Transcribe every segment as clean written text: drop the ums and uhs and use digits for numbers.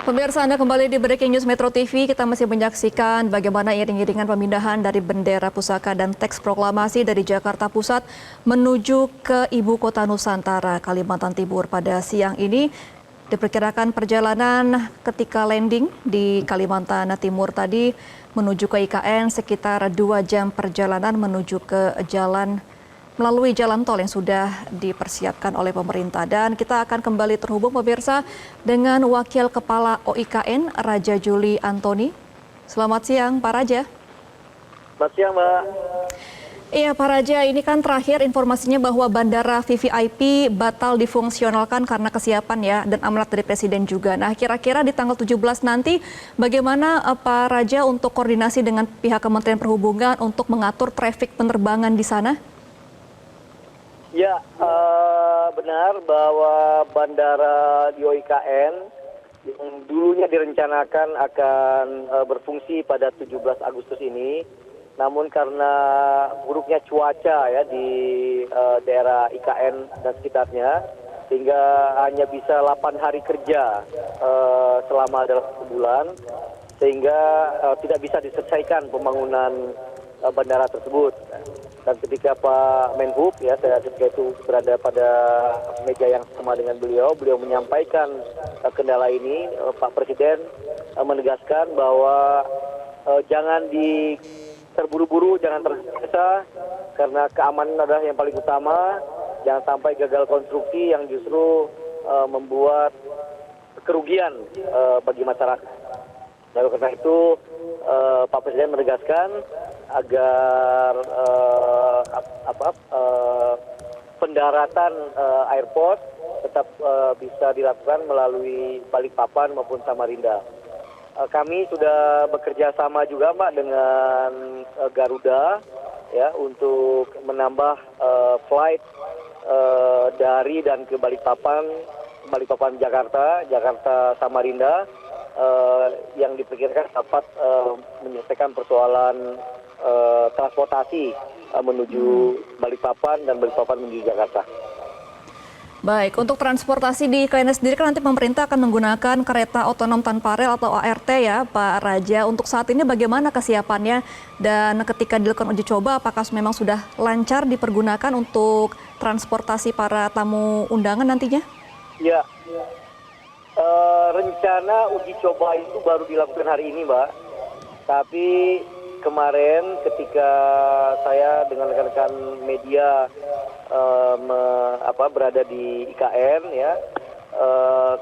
Pemirsa, Anda kembali di Breaking News Metro TV. Kita masih menyaksikan bagaimana iring-iringan pemindahan dari bendera pusaka dan teks proklamasi dari Jakarta Pusat menuju ke Ibu Kota Nusantara, Kalimantan Timur pada siang ini. Diperkirakan perjalanan ketika landing di Kalimantan Timur tadi menuju ke IKN sekitar 2 jam perjalanan menuju ke melalui jalan tol yang sudah dipersiapkan oleh pemerintah. Dan kita akan kembali terhubung pemirsa dengan Wakil Kepala OIKN Raja Juli Antoni. Selamat siang Pak Raja. Selamat siang Mbak. Iya Pak Raja, ini kan terakhir informasinya bahwa Bandara VVIP batal difungsionalkan karena kesiapan ya dan amanat dari Presiden juga. Nah kira-kira di tanggal 17 nanti bagaimana Pak Raja untuk koordinasi dengan pihak Kementerian Perhubungan untuk mengatur trafik penerbangan di sana? Ya, benar bahwa bandara di OIKN yang dulunya direncanakan akan berfungsi pada 17 Agustus ini, namun karena buruknya cuaca ya di daerah IKN dan sekitarnya, sehingga hanya bisa 8 hari kerja selama dalam sebulan, sehingga tidak bisa diselesaikan pembangunan bandara tersebut. Dan ketika Pak Menhub, ya saya ketika itu berada pada meja yang sama dengan beliau menyampaikan kendala ini, Pak Presiden menegaskan bahwa jangan terburu-buru, jangan tergesa, karena keamanan adalah yang paling utama, jangan sampai gagal konstruksi yang justru membuat kerugian bagi masyarakat. Lalu karena itu Pak Presiden menegaskan agar pendaratan airport tetap bisa dilakukan melalui Balikpapan maupun Samarinda. Kami sudah bekerja sama juga Mbak dengan Garuda ya untuk menambah flight dari dan ke Balikpapan Jakarta, Jakarta Samarinda, yang diperkirakan dapat menyelesaikan persoalan transportasi menuju Balikpapan dan Balikpapan menuju Jakarta. Baik, untuk transportasi di IKN sendiri kan nanti pemerintah akan menggunakan kereta otonom tanpa rel atau ART ya Pak Raja. Untuk saat ini bagaimana kesiapannya dan ketika dilakukan uji coba apakah memang sudah lancar dipergunakan untuk transportasi para tamu undangan nantinya? Ya, rencana uji coba itu baru dilakukan hari ini Mbak. Tapi kemarin ketika saya dengan rekan-rekan media berada di IKN ya,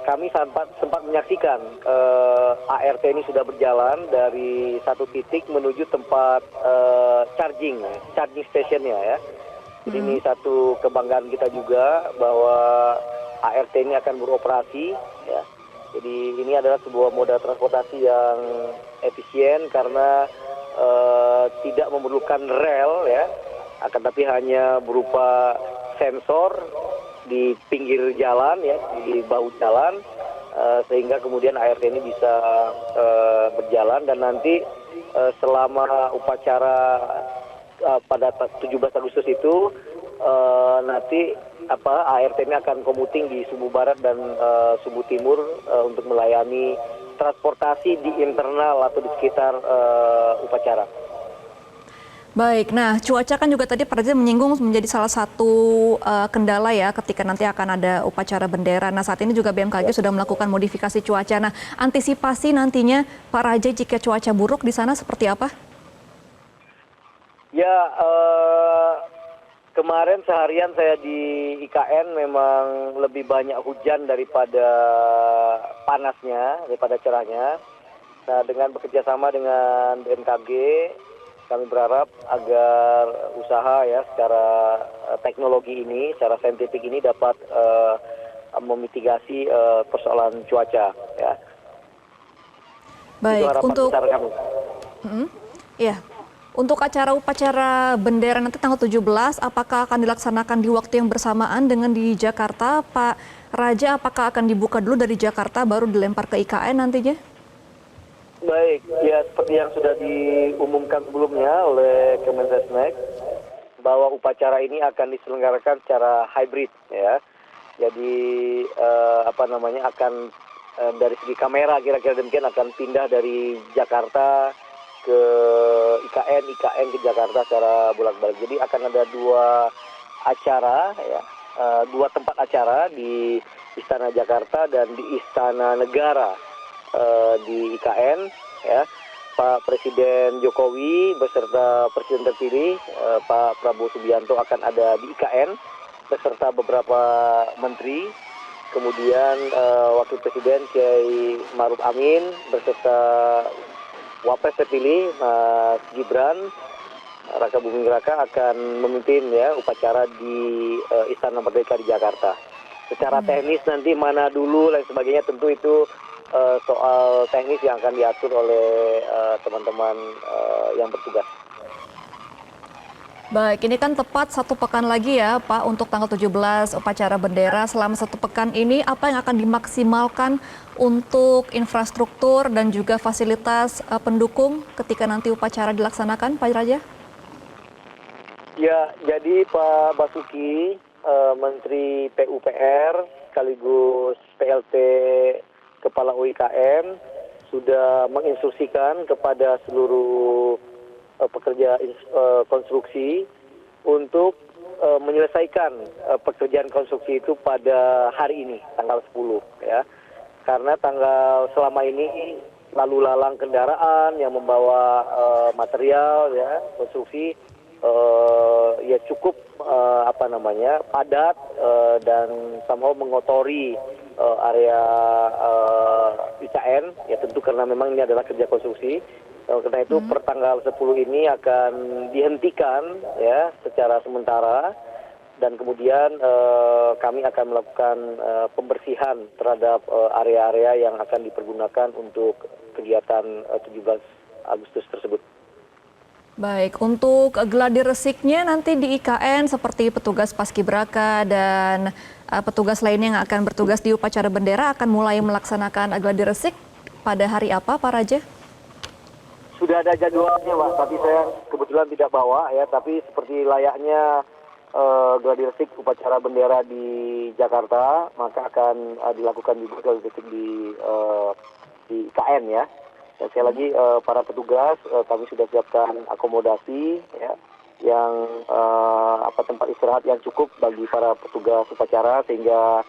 kami sempat menyaksikan ART ini sudah berjalan dari satu titik menuju tempat charging stationnya ya. Jadi ini satu kebanggaan kita juga bahwa ART ini akan beroperasi ya. Jadi ini adalah sebuah moda transportasi yang efisien karena tidak memerlukan rel ya, akan tapi hanya berupa sensor di pinggir jalan ya, di bahu jalan, sehingga kemudian ART ini bisa berjalan dan nanti selama upacara pada 17 Agustus itu nanti ART ini akan komuting di Subu Barat dan Subu Timur untuk melayani transportasi di internal atau di sekitar upacara. Baik, nah cuaca kan juga tadi Pak Raja menyinggung menjadi salah satu kendala ya ketika nanti akan ada upacara bendera. Nah saat ini juga BMKG sudah melakukan modifikasi cuaca. Nah antisipasi nantinya Pak Raja jika cuaca buruk di sana seperti apa? Ya, kemarin seharian saya di IKN memang lebih banyak hujan daripada panasnya, daripada cerahnya. Nah, dengan bekerja sama dengan BMKG, kami berharap agar usaha ya secara teknologi ini, secara saintifik ini dapat memitigasi persoalan cuaca. Ya. Baik, untuk kami. Ya. Untuk upacara bendera nanti tanggal 17, apakah akan dilaksanakan di waktu yang bersamaan dengan di Jakarta? Pak Raja, apakah akan dibuka dulu dari Jakarta baru dilempar ke IKN nantinya? Baik, ya seperti yang sudah diumumkan sebelumnya oleh Kemendesnek, bahwa upacara ini akan diselenggarakan secara hybrid ya. Jadi akan dari segi kamera kira-kira demikian akan pindah dari Jakarta ke IKN, IKN ke Jakarta secara bolak-balik. Jadi akan ada dua acara, ya, dua tempat acara di Istana Jakarta dan di Istana Negara di IKN. Ya, Pak Presiden Jokowi beserta Presiden terpilih Pak Prabowo Subianto akan ada di IKN beserta beberapa menteri. Kemudian Wakil Presiden Kiai Maruf Amin beserta Wapres terpilih Mas Gibran Raka Buming Raka akan memimpin ya upacara di Istana Merdeka di Jakarta. Secara teknis nanti mana dulu dan sebagainya tentu itu soal teknis yang akan diatur oleh teman-teman yang bertugas. Baik, ini kan tepat 1 pekan lagi ya Pak untuk tanggal 17 upacara bendera. Selama 1 pekan ini apa yang akan dimaksimalkan untuk infrastruktur dan juga fasilitas pendukung ketika nanti upacara dilaksanakan, Pak Raja? Ya, jadi Pak Basuki, Menteri PUPR sekaligus PLT Kepala UIKM sudah menginstruksikan kepada seluruh pekerja konstruksi untuk menyelesaikan pekerjaan konstruksi itu pada hari ini, tanggal 10 ya. Karena selama ini lalu lalang kendaraan yang membawa material ya konstruksi ya cukup padat dan somehow mengotori area IKN ya, tentu karena memang ini adalah kerja konstruksi. Karena itu per tanggal 10 ini akan dihentikan ya secara sementara dan kemudian kami akan melakukan pembersihan terhadap area-area yang akan dipergunakan untuk kegiatan 17 Agustus tersebut. Baik, untuk gladi resiknya nanti di IKN seperti petugas Paskibraka dan petugas lainnya yang akan bertugas di upacara bendera akan mulai melaksanakan gladi resik pada hari apa, Pak Raja? Sudah ada jadwalnya, Pak, tapi saya kebetulan tidak bawa ya, tapi seperti layaknya gladi resik upacara bendera di Jakarta, maka akan dilakukan juga gladi resik di IKN ya. Dan sekali lagi para petugas kami sudah siapkan akomodasi ya, yang tempat istirahat yang cukup bagi para petugas upacara sehingga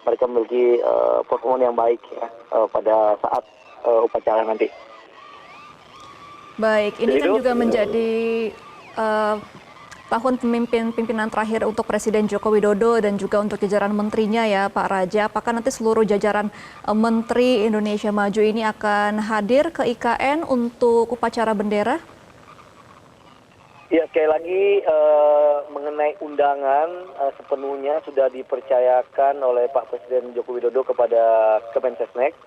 mereka memiliki performa yang baik ya, pada saat upacara nanti. Baik, ini kan juga menjadi tahun pimpinan terakhir untuk Presiden Joko Widodo dan juga untuk jajaran menterinya ya Pak Raja. Apakah nanti seluruh jajaran Menteri Indonesia Maju ini akan hadir ke IKN untuk upacara bendera? Ya, sekali lagi mengenai undangan sepenuhnya sudah dipercayakan oleh Pak Presiden Joko Widodo kepada Kemensesnek.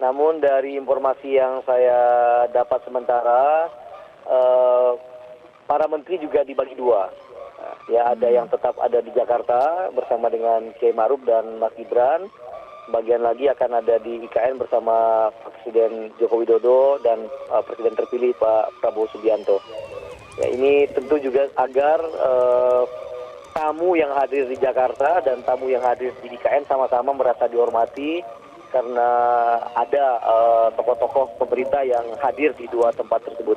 Namun dari informasi yang saya dapat sementara, para menteri juga dibagi dua. Ya, ada yang tetap ada di Jakarta bersama dengan Kiai Maruf dan Mas Gibran. Bagian lagi akan ada di IKN bersama Presiden Joko Widodo dan Presiden terpilih Pak Prabowo Subianto. Ya, ini tentu juga agar tamu yang hadir di Jakarta dan tamu yang hadir di IKN sama-sama merasa dihormati karena ada tokoh-tokoh pemerintah yang hadir di dua tempat tersebut.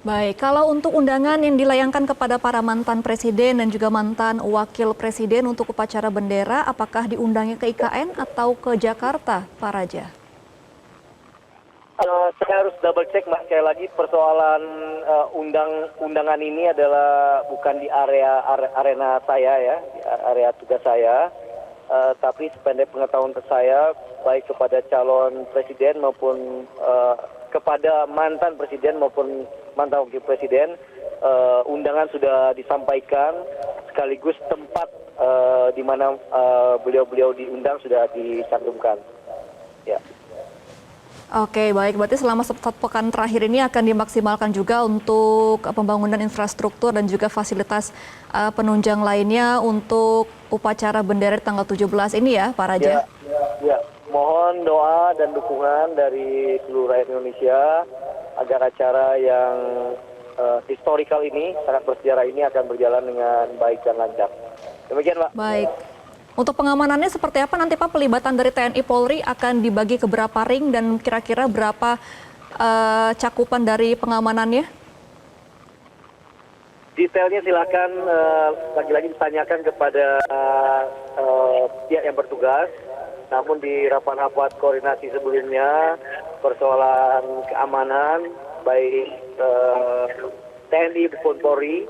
Baik, kalau untuk undangan yang dilayangkan kepada para mantan presiden dan juga mantan wakil presiden untuk upacara bendera, apakah diundangnya ke IKN atau ke Jakarta, Pak Raja? Saya harus double check, Mbak. Sekali lagi persoalan undangan ini adalah bukan di arena saya ya, area tugas saya. Tapi sependek pengetahuan saya, baik kepada calon presiden maupun kepada mantan presiden maupun mantan wakil presiden, undangan sudah disampaikan sekaligus tempat di mana beliau-beliau diundang sudah dicantumkan. Ya. Oke, baik. Berarti selama 1 pekan terakhir ini akan dimaksimalkan juga untuk pembangunan infrastruktur dan juga fasilitas penunjang lainnya untuk upacara bendera tanggal 17 ini ya, Pak Raja? Ya. Mohon doa dan dukungan dari seluruh rakyat Indonesia agar acara yang historikal ini, sangat bersejarah ini akan berjalan dengan baik dan lancar. Demikian, Pak. Baik. Untuk pengamanannya seperti apa nanti Pak? Pelibatan dari TNI Polri akan dibagi ke berapa ring dan kira-kira berapa cakupan dari pengamanannya? Detailnya silakan lagi-lagi ditanyakan kepada pihak yang bertugas. Namun di rapat-rapat koordinasi sebelumnya, persoalan keamanan baik TNI maupun Polri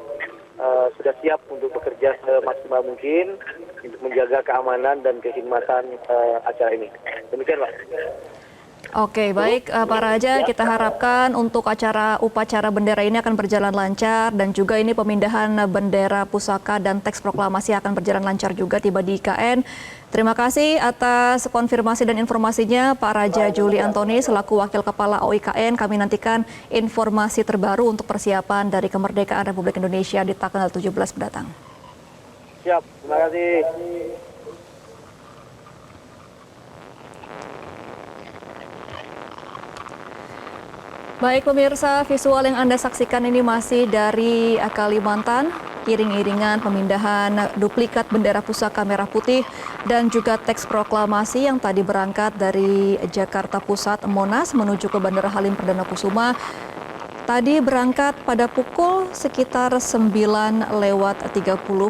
sudah siap untuk bekerja semaksimal mungkin untuk menjaga keamanan dan kekhidmatan acara ini. Demikian, Pak. Oke, baik Pak Raja, kita harapkan untuk upacara bendera ini akan berjalan lancar dan juga ini pemindahan bendera pusaka dan teks proklamasi akan berjalan lancar juga tiba di IKN. Terima kasih atas konfirmasi dan informasinya Pak Raja Juli Antoni selaku Wakil Kepala OIKN. Kami nantikan informasi terbaru untuk persiapan dari kemerdekaan Republik Indonesia di tanggal 17 mendatang. Siap, terima kasih. Baik pemirsa, visual yang Anda saksikan ini masih dari Kalimantan, iring-iringan pemindahan duplikat bendera pusaka merah putih dan juga teks proklamasi yang tadi berangkat dari Jakarta Pusat Monas menuju ke Bandara Halim Perdana Kusuma. Tadi berangkat pada pukul sekitar 9:30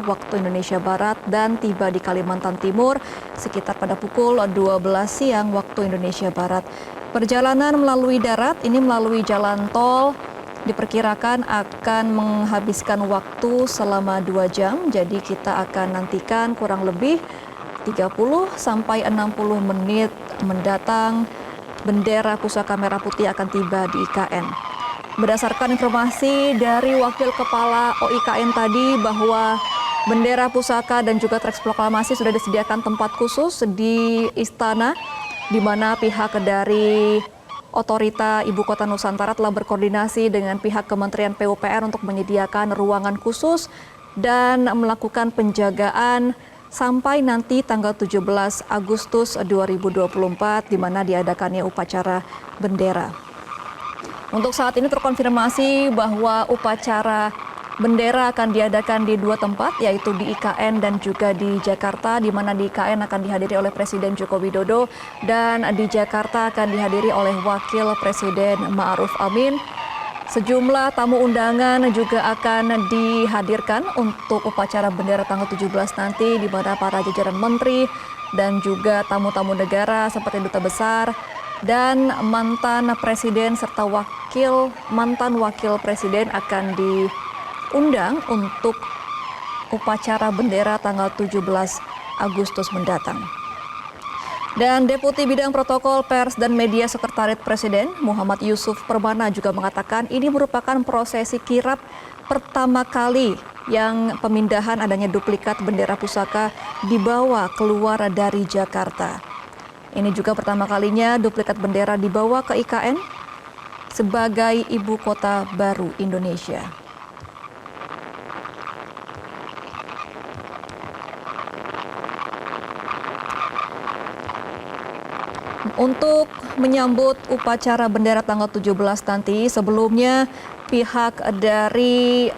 waktu Indonesia Barat dan tiba di Kalimantan Timur sekitar pada pukul 12 siang waktu Indonesia Barat. Perjalanan melalui darat, ini melalui jalan tol, diperkirakan akan menghabiskan waktu selama 2 jam. Jadi kita akan nantikan kurang lebih 30 sampai 60 menit mendatang bendera pusaka merah putih akan tiba di IKN. Berdasarkan informasi dari Wakil Kepala OIKN tadi bahwa bendera pusaka dan juga teks proklamasi sudah disediakan tempat khusus di istana, di mana pihak dari Otorita Ibu Kota Nusantara telah berkoordinasi dengan pihak Kementerian PUPR untuk menyediakan ruangan khusus dan melakukan penjagaan sampai nanti tanggal 17 Agustus 2024 di mana diadakannya upacara bendera. Untuk saat ini terkonfirmasi bahwa upacara bendera akan diadakan di 2 tempat, yaitu di IKN dan juga di Jakarta, di mana di IKN akan dihadiri oleh Presiden Joko Widodo dan di Jakarta akan dihadiri oleh Wakil Presiden Ma'ruf Amin. Sejumlah tamu undangan juga akan dihadirkan untuk upacara bendera tanggal 17 nanti, di mana para jajaran menteri dan juga tamu-tamu negara seperti duta besar dan mantan presiden serta mantan wakil presiden akan diundang untuk upacara bendera tanggal 17 Agustus mendatang. Dan Deputi Bidang Protokol Pers dan Media Sekretariat Presiden Muhammad Yusuf Permana juga mengatakan ini merupakan prosesi kirap pertama kali yang pemindahan adanya duplikat bendera pusaka dibawa keluar dari Jakarta. Ini juga pertama kalinya duplikat bendera dibawa ke IKN sebagai ibu kota baru Indonesia. Untuk menyambut upacara bendera tanggal 17 nanti, sebelumnya pihak dari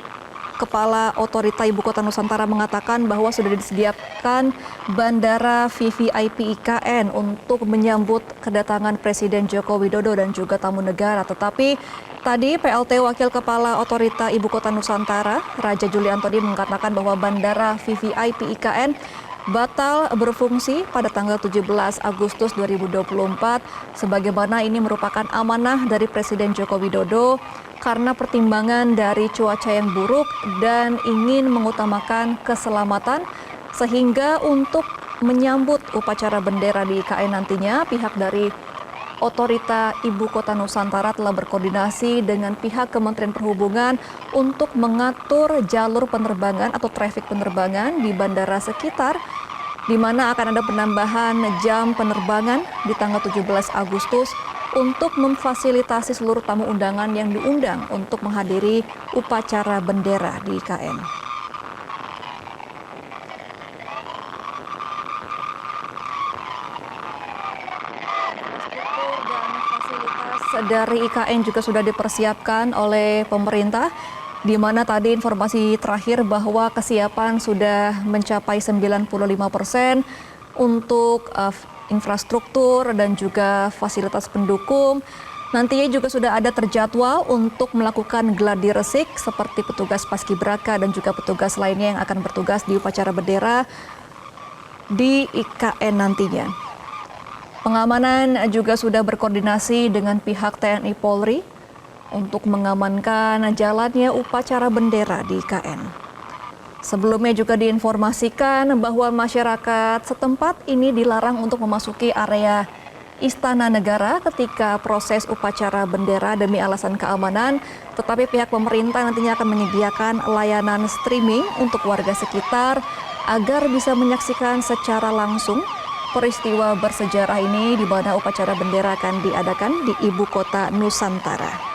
Kepala Otorita Ibu Kota Nusantara mengatakan bahwa sudah disediakan bandara VVIP IKN untuk menyambut kedatangan Presiden Joko Widodo dan juga tamu negara. Tetapi tadi PLT Wakil Kepala Otorita Ibu Kota Nusantara, Raja Juli Antoni mengatakan bahwa bandara VVIP IKN batal berfungsi pada tanggal 17 Agustus 2024 sebagaimana ini merupakan amanah dari Presiden Joko Widodo karena pertimbangan dari cuaca yang buruk dan ingin mengutamakan keselamatan sehingga untuk menyambut upacara bendera di IKN nantinya pihak dari Otorita Ibu Kota Nusantara telah berkoordinasi dengan pihak Kementerian Perhubungan untuk mengatur jalur penerbangan atau trafik penerbangan di bandara sekitar di mana akan ada penambahan jam penerbangan di tanggal 17 Agustus untuk memfasilitasi seluruh tamu undangan yang diundang untuk menghadiri upacara bendera di IKN. Dari IKN juga sudah dipersiapkan oleh pemerintah di mana tadi informasi terakhir bahwa kesiapan sudah mencapai 95% untuk infrastruktur dan juga fasilitas pendukung. Nantinya juga sudah ada terjadwal untuk melakukan gladi resik seperti petugas paskibraka dan juga petugas lainnya yang akan bertugas di upacara bendera di IKN nantinya. Pengamanan juga sudah berkoordinasi dengan pihak TNI Polri untuk mengamankan jalannya upacara bendera di IKN. Sebelumnya juga diinformasikan bahwa masyarakat setempat ini dilarang untuk memasuki area Istana Negara ketika proses upacara bendera demi alasan keamanan, tetapi pihak pemerintah nantinya akan menyediakan layanan streaming untuk warga sekitar agar bisa menyaksikan secara langsung peristiwa bersejarah ini di mana upacara bendera akan diadakan di Ibu Kota Nusantara.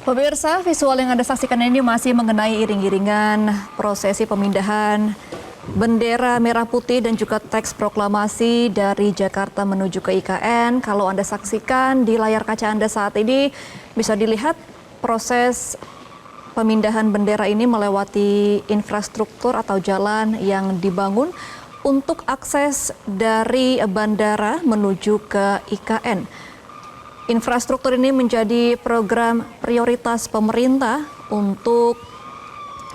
Pemirsa, visual yang Anda saksikan ini masih mengenai iring-iringan prosesi pemindahan bendera merah putih dan juga teks proklamasi dari Jakarta menuju ke IKN. Kalau Anda saksikan di layar kaca Anda saat ini, bisa dilihat proses pemindahan bendera ini melewati infrastruktur atau jalan yang dibangun untuk akses dari bandara menuju ke IKN. Infrastruktur ini menjadi program prioritas pemerintah untuk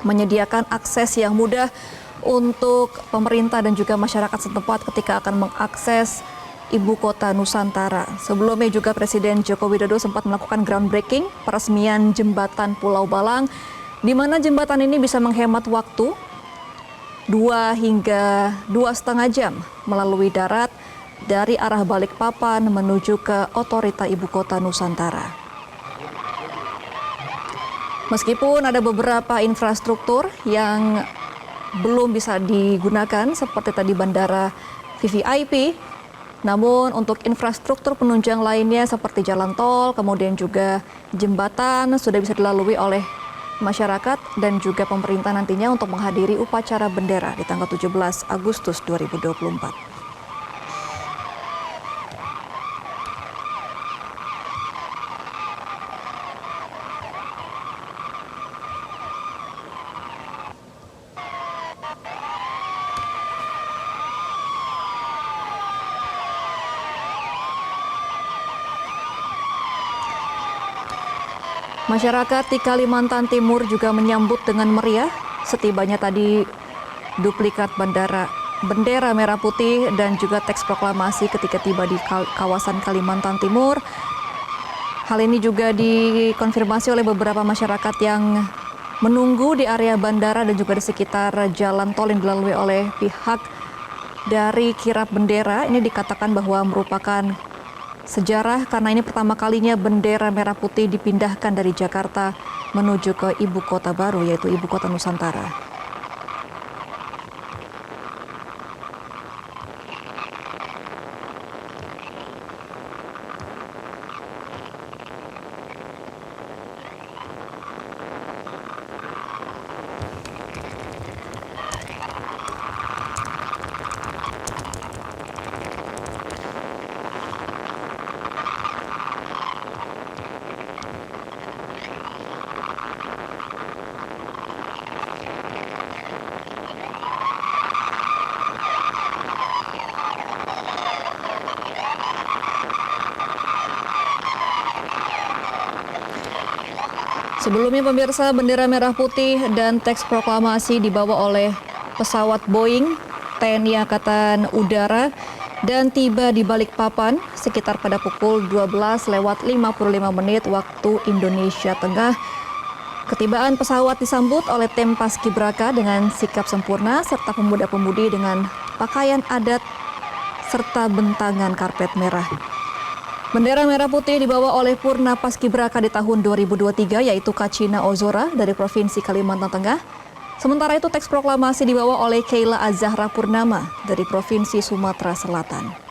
menyediakan akses yang mudah untuk pemerintah dan juga masyarakat setempat ketika akan mengakses Ibu Kota Nusantara. Sebelumnya juga Presiden Joko Widodo sempat melakukan groundbreaking peresmian jembatan Pulau Balang, di mana jembatan ini bisa menghemat waktu 2 hingga 2,5 jam melalui darat dari arah Balikpapan menuju ke otorita Ibu Kota Nusantara. Meskipun ada beberapa infrastruktur yang belum bisa digunakan seperti tadi bandara VVIP, namun untuk infrastruktur penunjang lainnya seperti jalan tol, kemudian juga jembatan sudah bisa dilalui oleh masyarakat dan juga pemerintah nantinya untuk menghadiri upacara bendera di tanggal 17 Agustus 2024. Masyarakat di Kalimantan Timur juga menyambut dengan meriah setibanya tadi duplikat bendera merah putih dan juga teks proklamasi ketika tiba di kawasan Kalimantan Timur. Hal ini juga dikonfirmasi oleh beberapa masyarakat yang menunggu di area bandara dan juga di sekitar jalan tol yang dilalui oleh pihak dari kirap bendera. Ini dikatakan bahwa merupakan sejarah karena ini pertama kalinya bendera merah putih dipindahkan dari Jakarta menuju ke ibu kota baru, yaitu Ibu Kota Nusantara. Sebelumnya pemirsa, bendera merah putih dan teks proklamasi dibawa oleh pesawat Boeing TNI Angkatan Udara dan tiba di Balikpapan sekitar pada pukul 12:55 waktu Indonesia Tengah. Ketibaan pesawat disambut oleh tim Paskibraka dengan sikap sempurna serta pemuda-pemudi dengan pakaian adat serta bentangan karpet merah. Bendera merah putih dibawa oleh Purna Paskibraka di tahun 2023 yaitu Kacina Ozora dari Provinsi Kalimantan Tengah. Sementara itu teks proklamasi dibawa oleh Keila Azahra Purnama dari Provinsi Sumatera Selatan.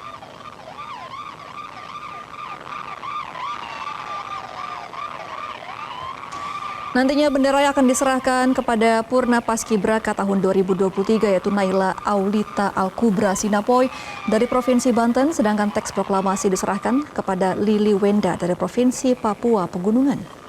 Nantinya bendera akan diserahkan kepada Purna Paskibraka tahun 2023 yaitu Naila Aulita Al-Kubra Sinapoy dari Provinsi Banten, sedangkan teks proklamasi diserahkan kepada Lili Wenda dari Provinsi Papua Pegunungan.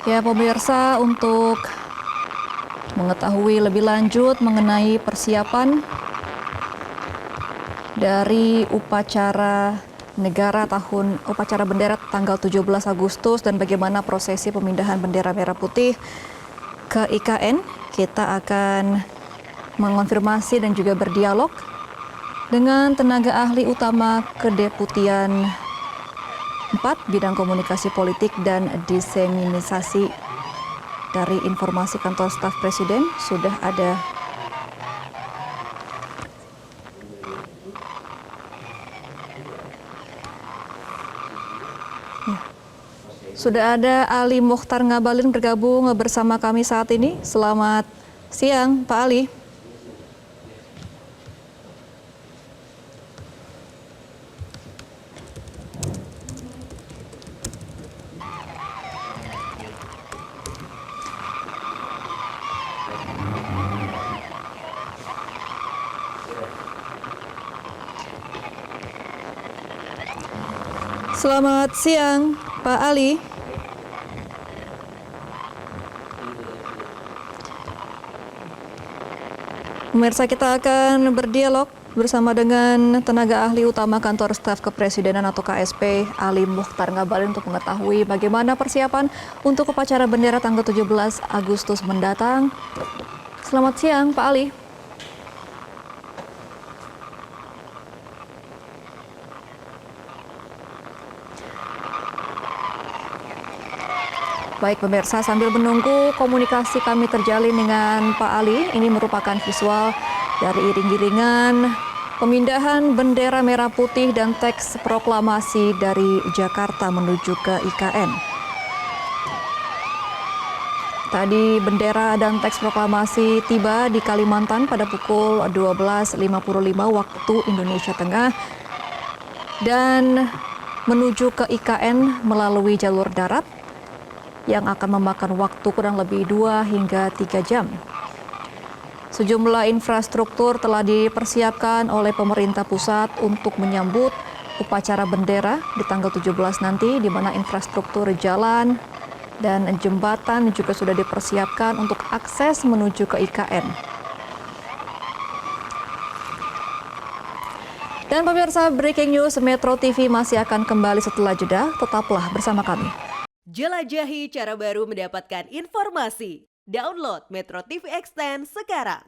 Ya pemirsa, untuk mengetahui lebih lanjut mengenai persiapan dari upacara upacara bendera tanggal 17 Agustus dan bagaimana prosesi pemindahan bendera merah putih ke IKN. Kita akan mengonfirmasi dan juga berdialog dengan tenaga ahli utama Kedeputian 4 Bidang Komunikasi Politik dan Diseminisasi dari Informasi Kantor Staf Presiden. Sudah ada Ali Mokhtar Ngabalin bergabung bersama kami saat ini. Selamat siang, Pak Ali. Selamat siang, Pak Ali. Pemirsa, kita akan berdialog bersama dengan tenaga ahli utama Kantor Staf Kepresidenan atau KSP, Ali Mokhtar Ngabalin, untuk mengetahui bagaimana persiapan untuk upacara bendera tanggal 17 Agustus mendatang. Selamat siang, Pak Ali. Baik pemirsa, sambil menunggu komunikasi kami terjalin dengan Pak Ali, ini merupakan visual dari iring-iringan pemindahan bendera merah putih dan teks proklamasi dari Jakarta menuju ke IKN. Tadi bendera dan teks proklamasi tiba di Kalimantan pada pukul 12.55 waktu Indonesia Tengah dan menuju ke IKN melalui jalur darat yang akan memakan waktu kurang lebih 2 hingga 3 jam. Sejumlah infrastruktur telah dipersiapkan oleh pemerintah pusat untuk menyambut upacara bendera di tanggal 17 nanti, di mana infrastruktur jalan dan jembatan juga sudah dipersiapkan untuk akses menuju ke IKN. Dan pemirsa, breaking news Metro TV masih akan kembali setelah jeda. Tetaplah bersama kami. Jelajahi cara baru mendapatkan informasi. Download Metro TV Extend sekarang.